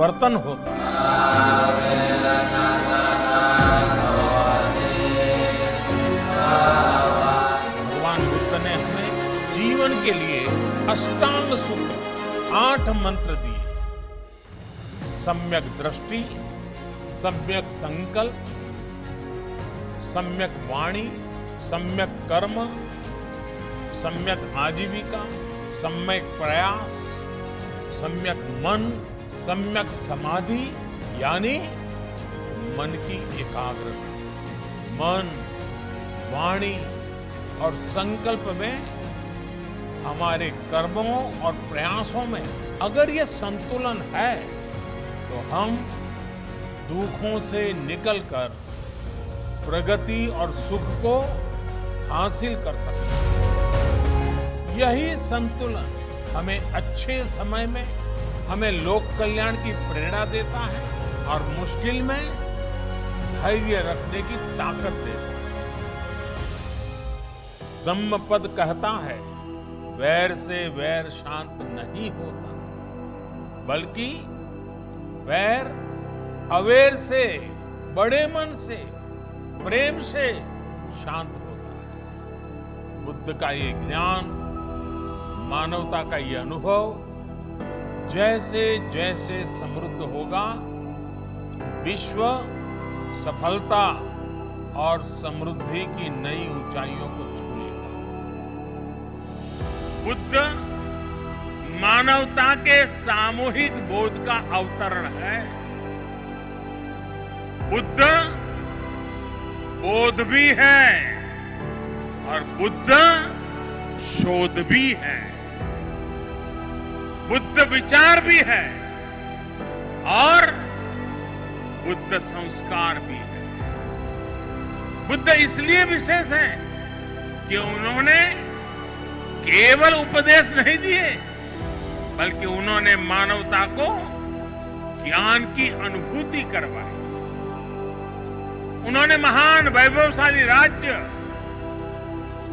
वर्तन होता है। भगवान बुद्ध ने हमें जीवन के लिए अष्टांग सूत्र 8 मंत्र दिए। सम्यक दृष्टि, सम्यक संकल्प, सम्यक वाणी, सम्यक कर्म, सम्यक आजीविका, सम्यक प्रयास, सम्यक मन, सम्यक समाधि यानी मन की एकाग्रता। मन, वाणी और संकल्प में, हमारे कर्मों और प्रयासों में अगर ये संतुलन है तो हम दुखों से निकलकर प्रगति और सुख को हासिल कर सकते हैं। यही संतुलन हमें अच्छे समय में हमें लोक कल्याण की प्रेरणा देता है और मुश्किल में धैर्य रखने की ताकत देता है। धम्मपद कहता है, वैर से वैर शांत नहीं होता, बल्कि वैर अवेर से, बड़े मन से, प्रेम से शांत होता है। बुद्ध का ये ज्ञान, मानवता का ये अनुभव जैसे जैसे समृद्ध होगा, विश्व सफलता और समृद्धि की नई ऊंचाइयों को छूएगा। बुद्ध मानवता के सामूहिक बोध का अवतरण है। बुद्ध बोध भी है और बुद्ध शोध भी है। बुद्ध विचार भी है और बुद्ध संस्कार भी है। बुद्ध इसलिए विशेष है कि उन्होंने केवल उपदेश नहीं दिए, बल्कि उन्होंने मानवता को ज्ञान की अनुभूति करवाई। उन्होंने महान वैभवशाली राज्य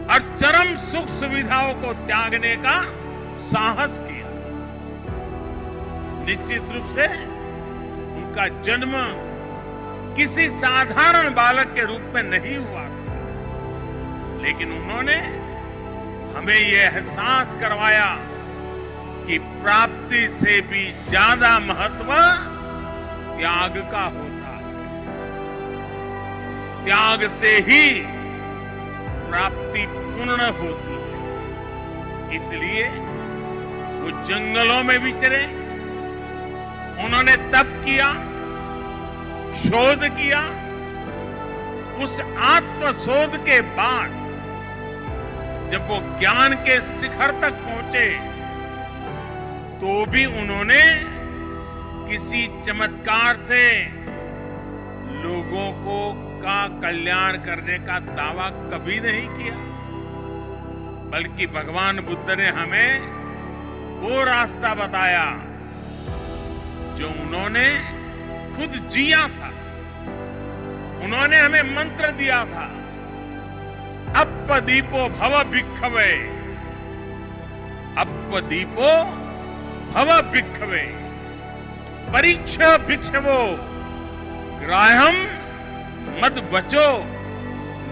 और चरम सुख सुविधाओं को त्यागने का साहस किया। निश्चित रूप से उनका जन्म किसी साधारण बालक के रूप में नहीं हुआ था, लेकिन उन्होंने हमें यह एहसास करवाया कि प्राप्ति से भी ज्यादा महत्व त्याग का होता है। त्याग से ही प्राप्ति पूर्ण होती है। इसलिए वो जंगलों में विचरे, उन्होंने तप किया, शोध किया। उस आत्मशोध के बाद जब वो ज्ञान के शिखर तक पहुंचे, तो भी उन्होंने किसी चमत्कार से लोगों का कल्याण करने का दावा कभी नहीं किया, बल्कि भगवान बुद्ध ने हमें वो रास्ता बताया जो उन्होंने खुद जिया था। उन्होंने हमें मंत्र दिया था, अप्पदीपो भव भिक्खवे, अप्पदीपो भव भिक्खवे, परीक्षा भिक्षवो, ग्राह्यम मद बचो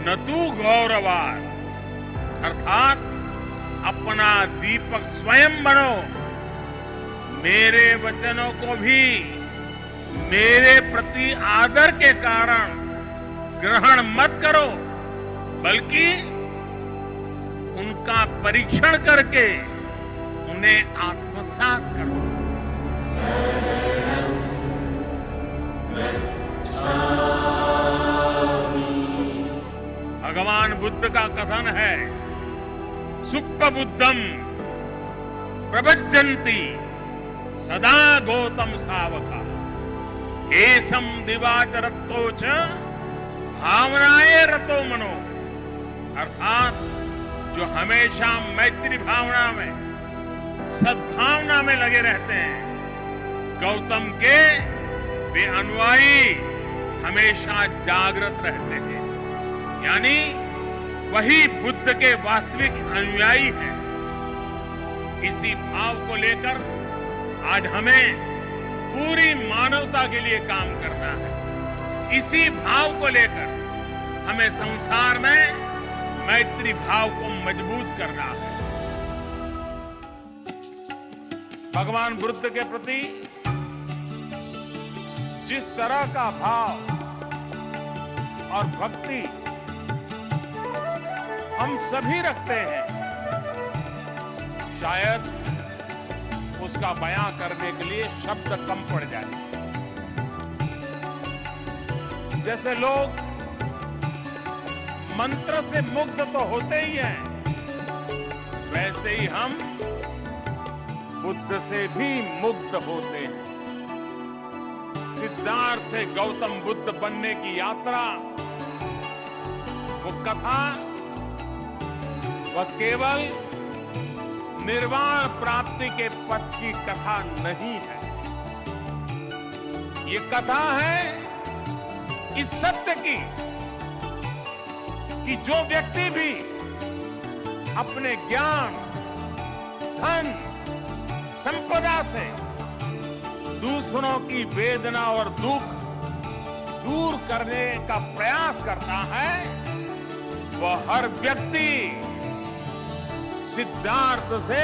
न तू गौरवाद। अर्थात अपना दीपक स्वयं बनो, मेरे वचनों को भी मेरे प्रति आदर के कारण ग्रहण मत करो, बल्कि उनका परीक्षण करके उन्हें आत्मसात करो। भगवान बुद्ध का कथन है, सुप्प बुद्धम प्रवज्जन्ति सदा गौतम सावका, एसम दिवाचरत्तोच भावनाए रतो मनो। अर्थात जो हमेशा मैत्री भावना में, सद्भावना में लगे रहते हैं, गौतम के वे अनुयायी हमेशा जागृत रहते हैं। यानी वही बुद्ध के वास्तविक अनुयायी हैं। इसी भाव को लेकर आज हमें पूरी मानवता के लिए काम करना है। इसी भाव को लेकर हमें संसार में मैत्री भाव को मजबूत करना है। भगवान बुद्ध के प्रति जिस तरह का भाव और भक्ति हम सभी रखते हैं, शायद उसका बयां करने के लिए शब्द कम पड़ जाए। जैसे लोग मंत्र से मुग्ध तो होते ही हैं, वैसे ही हम बुद्ध से भी मुग्ध होते हैं। सिद्धार्थ से गौतम बुद्ध बनने की यात्रा, वो कथा, वह केवल निर्वाण प्राप्ति के पथ की कथा नहीं है। ये कथा है इस सत्य की कि जो व्यक्ति भी अपने ज्ञान, धन, संपदा से दूसरों की वेदना और दुख दूर करने का प्रयास करता है, वह हर व्यक्ति सिद्धार्थ से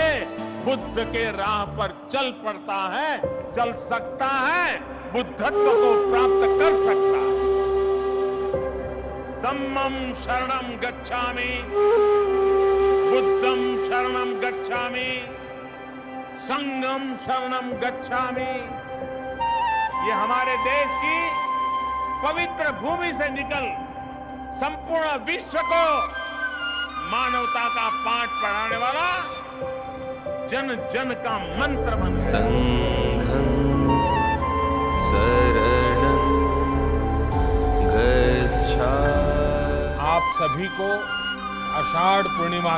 बुद्ध के राह पर चल पड़ता है, चल सकता है, बुद्धत्व को प्राप्त कर सकता है। धम्मं शरणं गच्छामि, बुद्धं शरणं गच्छामि, संघं शरणं गच्छामि। ये हमारे देश की पवित्र भूमि से निकल संपूर्ण विश्व को मानवता का पाठ पढ़ाने वाला जन जन का मंत्र बन गया। संघं शरणं गच्छामि। आप सभी को आषाढ़ पूर्णिमा